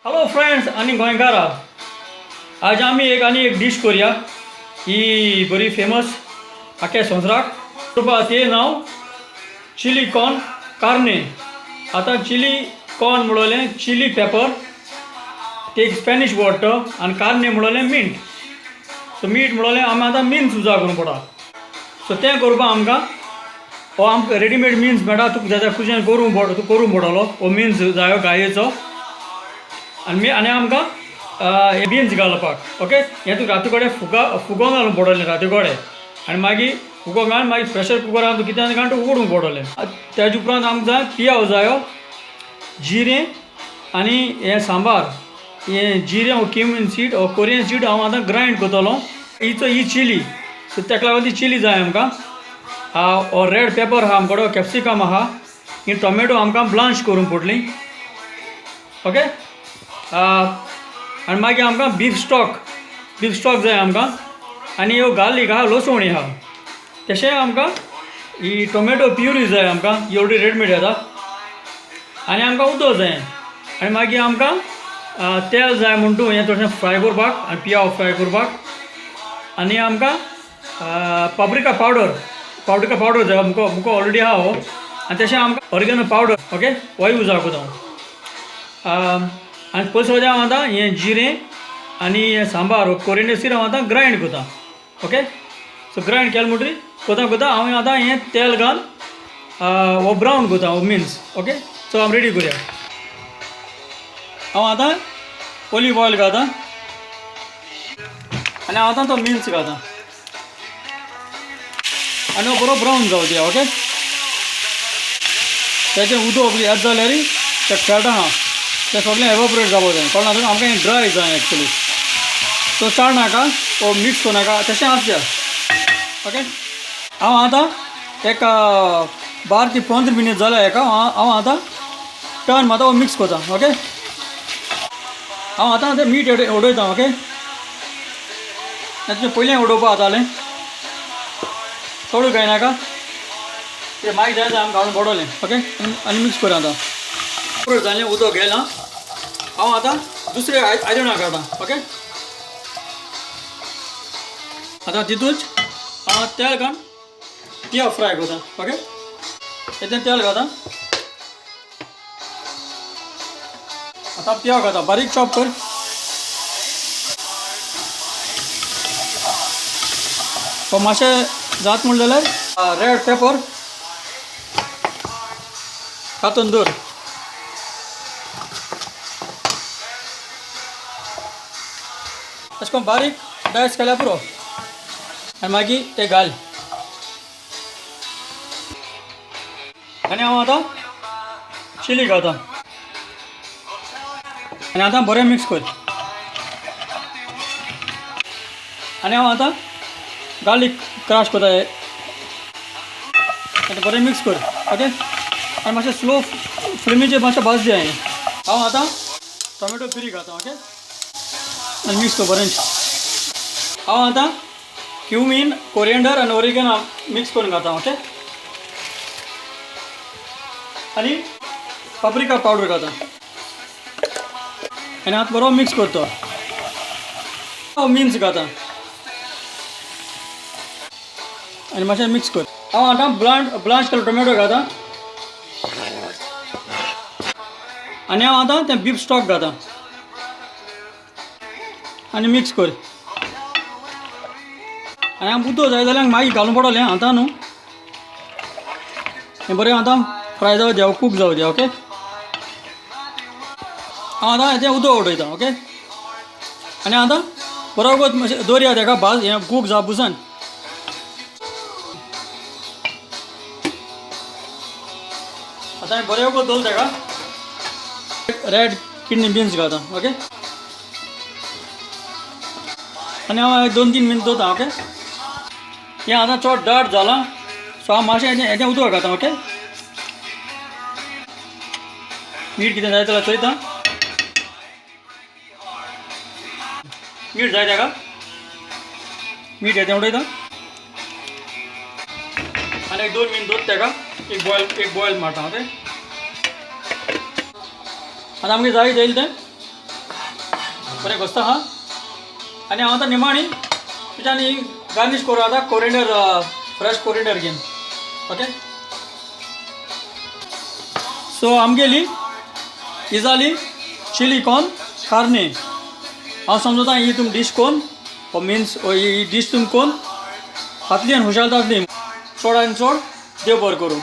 Hello friends आणि गोंयकारां, आज आमी एक डिश करूया ही बरी फेमस आख्या संवसाराक करपा तें नांव चिली कॉर्न कार्ने. आता चिली कॉर्न म्हणलें चिली पेपर, ते एक स्पॅनिश वर्ड तो, आनी कार्ने म्हणलें मीठ. सो मीठ म्हणलें आमी आतां मिन्स उजा करूंक पडटा. सो तें करपा आमकां रेडीमेड मिन्स मेळटा. तुका जाय जाल्यार कुशीन करूंक पडटलो हो मिन्स जायो गायेचो. आनी आमकां हे बीन्स घालपाक. ओके, हें तुका राती कडेन फुगोवन घालूंक पडटलें राती कडेन. आनी मागीर फुगो घालून मागीर प्रेशर कुकरान तूं कितें घालून उकडूंक पडटलें. तेजे उपरांत आमकां जाय पियाव जायो, जिरें आनी हें सांबार. हें जिरें हो क्युमीन सीड हो कोरियन सीड हांव आतां ग्रायंड करतलो. ही चिली, सो तेका लागून ती चिली जाय आमकां. हो रेड पेपर आहा आमकडे, कॅप्सिकम आहा, ही टोमॅटो आमकां ब्लांच करूंक पडली. ओके, आनी मागीर आमकां बीफ स्टॉक जाय आमकां. आनी ह्यो गार्लीक आहा, लसण आहा. तशें आमकां ही टोमॅटो प्युरी जाय आमकां, ही ऑलरेडी रेडीमेड येता. आनी आमकां उदक जाय. आनी मागीर आमकां तेल जाय म्हूण तूं हें थोडें फ्राय करपाक आनी पियाव फ्राय करपाक. आनी आमकां पाप्रिका पावडर जाय. मुको ऑलरेडी आहा हो. आनी तशें आमकां ऑरिगेनो पावडर. ओके, होय उजा कोता हांव. आनी पयस हांव आतां हें जिरें आनी हें सांबार कोरियंडर सीड हांव आतां ग्रायंड कोता. ओके, सो ग्रायंड केलें म्हणटरी कोता हांव आतां हें तेल घाल हो ब्रावन कोता हो मिन्स. ओके, सो हांव रेडी करुया. हांव आतां ऑलिव्ह ऑयल घालता आनी हांव आतां तो मिन्स घालता आनी हो बरो ब्रावन जावं दिया. ओके, तेजें उदक येत जाल्यार तें फॅट आहा तें सगळें एवोपरेट जावं जाय. कळना तुका, आमकां हें ड्राय जाय एक्चुली. सो चड नाका वो मिक्स करूं नाका, तशें आसया. ओके, हांव आतां एक 12 ते 15 मिनीट जाल्या हेका. हांव आतां टर्न मारता, मिक्स करता. ओके, हांव आतां तें मीठ उडयता. ओके, तें पयलें उडोवपा जातालें, चडूय काय नाका, तें मागीर जाय आमकां घालून पडटलें. ओके, आनी मिक्स करूं आतां. पुरो जालें उदक गेलां. हांव आतां दुसरे आयदनाक घालता. ओके, आतां तितूच हांव तेल घालून पियाव फ्राय करता. ओके, तेजें तेल घालता. आतां पियाव घालता, बारीक चॉप कर. तो मातशें जात म्हण जाल्यार रेड पेपर कातून दवर. अशें करून बारीक डायस केल्यार पुरो. आनी मागीर ते घाल. आनी हांव आतां चिली घालता आनी आतां बरें मिक्स कर. आनी हांव आतां गार्लीक क्रश करता आतां बरें मिक्स कर. ओके, आनी मातशें स्लो फ्लेमीचेर मातशें भाजचें हांवें. हांव आतां टोमॅटो प्युरी घालता. ओके, आनी मिक्स कर बरें. हांव आतां क्युमीन, कोरियंडर आनी ऑरिगेनो मिक्स करून घालता. ओके, आनी पाप्रिका पावडर घालता आनी आतां बरो मिक्स करता. हांव मिन्स घालता आनी मातशें मिक्स कर. हांव आतां ब्लांच केलो टोमॅटो घालता आनी हांव आतां तें बीफ स्टॉक घालता आनी मिक्स कर. आनी हांव उदक जाय जाल्यार मागीर घालूंक पडटलें. आतां न्हू हें बरें आतां फ्राय जावं दिया, कूक जावं दिया. ओके, हांव आतां हेजें उदक उडयता. ओके, आनी आतां बरोबर मातशें दवरया तेका हें कूक जावपासून. आतां हांवें बरें वगत दवरलें तेका. रेड किडनी बीन्स घालता. ओके, आनी हांव 2-3 मिनट दवरता. ओके, हें आतां चड दाट जालां, सो हांव मातशें हेजें उदक घालता. ओके, मीठ कितें जाय जाल्यार चोयता. मीठ जाय तेका, मीठ हेजें उडयता आनी 2 मिनट दवरता तेका. एक बॉयल मारता. ओके, आतां आमगे जाय तें बरें घोसता हां आनी हांव आतां निमाणी तुज्यानी गार्निश करूं आतां कोरिएंडर फ्रेश कोरिएंडर घेवन ओके. सो आमगेली ही जाली चिली कॉर्न कार्ने. हांव समजता ही तुम डीश कोन्न हो मिन्स ही डीश तुम कोन्न खातली आनी हुशाल जातली चड आनी चड देव बरें करूं.